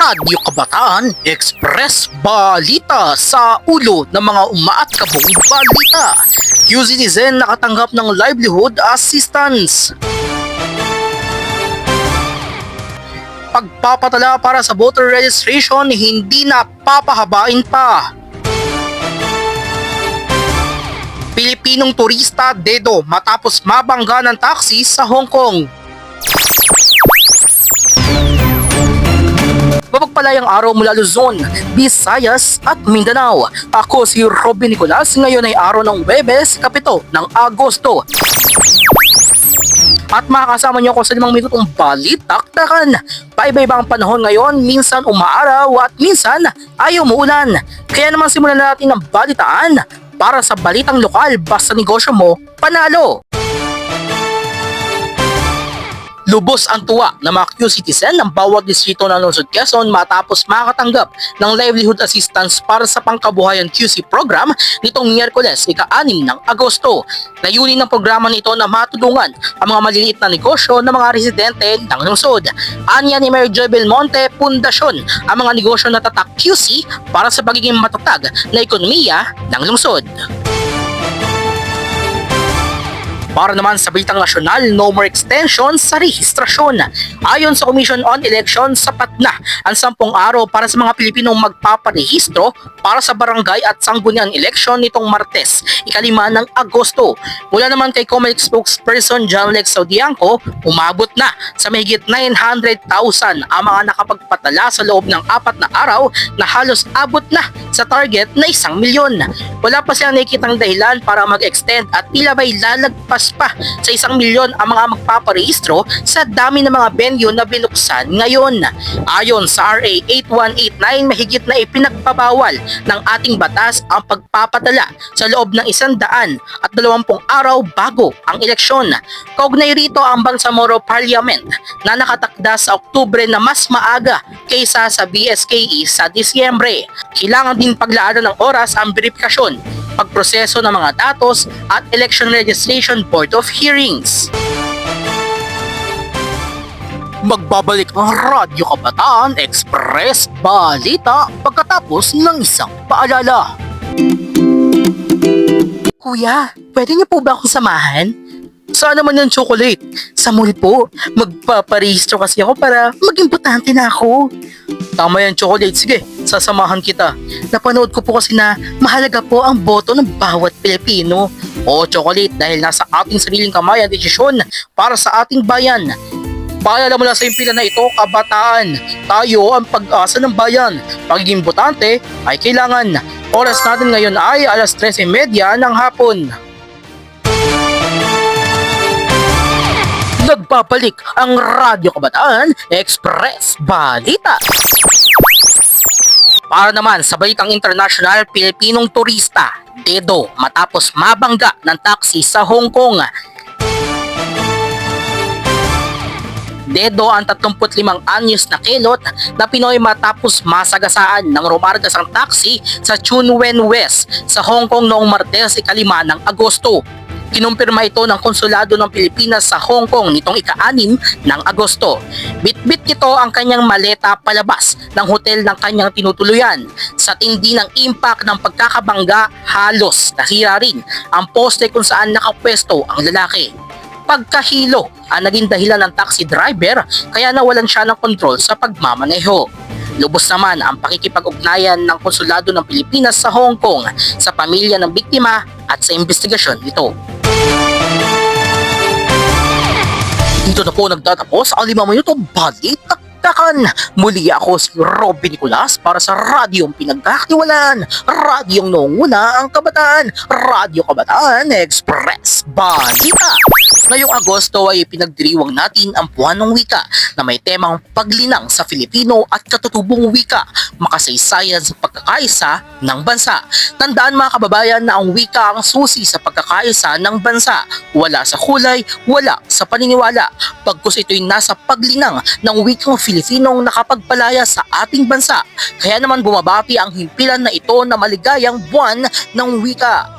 Radyo Kabataan Express Balita sa ulo ng mga umaatkabong balita. QCitizen nakatanggap ng livelihood assistance. Pagpapatala para sa voter registration hindi na papahabain pa. Pilipinong turista dedo matapos mabangga ng taxi sa Hong Kong. Mapagpalayang araw mula Luzon, Visayas at Mindanao. Ako si Robin Nicolas, ngayon ay araw ng Huwebes, 7 ng Agosto. At makakasama niyo ako sa 5 minutong balitaktakan. Paiba-iba ang panahon ngayon, minsan umaaraw at minsan ay umuulan. Kaya naman simulan natin ang balitaan para sa balitang lokal, basta negosyo mo, panalo! Lubos ang tuwa ng mga QCitizen ng bawat distrito ng Lungsod Quezon matapos makatanggap ng livelihood assistance para sa pangkabuhayan QC program nitong Miyerkules, ika-6 ng Agosto. Layunin ng programa nito na matulungan ang mga maliliit na negosyo ng mga residente ng lungsod. Anya ni Mayor Joy Belmonte, pundasyon ang mga negosyo na tatak QC para sa pagiging matatag na ekonomiya ng lungsod. Para naman sa balitang nasyonal, no more extension sa rehistrasyon. Ayon sa Commission on Elections, sapat na ang 10 araw para sa mga Pilipinong magpaparehistro para sa barangay at sangguniang eleksyon nitong Martes, ika-5 ng Agosto. Mula naman kay COMELEC spokesperson John Lex Saudianco, umabot na sa mahigit 900,000 ang mga nakapagpatala sa loob ng 4 na araw na halos abot na sa target na 1 milyon. Wala pa siyang nakikitang dahilan para mag-extend at tila ba'y lalagpas pa sa 1 milyon ang mga magpaparehistro sa dami ng mga venue na binuksan ngayon. Ayon sa RA 8189, mahigit na ipinagbabawal ng ating batas ang pagpapatala sa loob ng 120 araw bago ang eleksyon. Kaugnay rito ang Bangsamoro Parliament na nakatakda sa Oktubre na mas maaga kaysa sa BSKE sa Disyembre. Kailangan din paglaanan ng oras ang verifikasyon, pagproseso ng mga datos at Election Registration Board of Hearings. Magbabalik ang Radyo Kabataan Express Balita pagkatapos ng isang paalala. Kuya, pwede niyo po ba akong samahan? Saan naman yung chocolate? Sa mall po, magpaparehistro kasi ako para maging botante na ako. Tama yan, chocolate. Sige, sasamahan kita. Napanood ko po kasi na mahalaga po ang boto ng bawat Pilipino. O chocolate, dahil nasa ating sariling kamay ang desisyon para sa ating bayan. Paalala mula sa impila na ito, kabataan. Tayo ang pag-asa ng bayan. Pagiging botante ay kailangan. Oras natin ngayon ay 3:30 ng hapon. Nagbabalik ang Radyo Kabataan Express Balita. Para naman sa balitang international, Pilipinong turista dedo matapos mabangga ng taxi sa Hong Kong. Dedo ang 35 anyos na kilot na Pinoy matapos masagasaan ng rumargas ang taxi sa Chun Wen West sa Hong Kong noong Martes, ika-5 ng Agosto. Kinumpirma ito ng Konsulado ng Pilipinas sa Hong Kong nitong ika-6 ng Agosto. Bitbit nito ang kanyang maleta palabas ng hotel ng kanyang tinutuluyan. Sa tindi ng impact ng pagkakabangga, halos nasira rin ang poste kung saan nakapwesto ang lalaki. Pagkahilo ang naging dahilan ng taxi driver kaya nawalan siya ng kontrol sa pagmamaneho. Lubos naman ang pakikipag-ugnayan ng Konsulado ng Pilipinas sa Hong Kong sa pamilya ng biktima at sa investigasyon nito. Dito na po nagtatapos ang 5 minutong balitaktakan. Muli ako si Robin Nicolas para sa radyong pinagkakatiwalaan, radyong noonguna ang kabataan, Radyo Kabataan Express Balita. Ngayong Agosto ay pinagdiriwang natin ang buwan ng wika na may temang paglinang sa Filipino at katutubong wika, makasaysayan sa pagkakaisa ng bansa. Tandaan mga kababayan na ang wika ang susi sa pagkakaisa ng bansa. Wala sa kulay, wala sa paniniwala. Pagkus ito'y nasa paglinang ng wikang Filipinong nakapagpalaya sa ating bansa. Kaya naman bumabati ang himpilan na ito na maligayang buwan ng wika.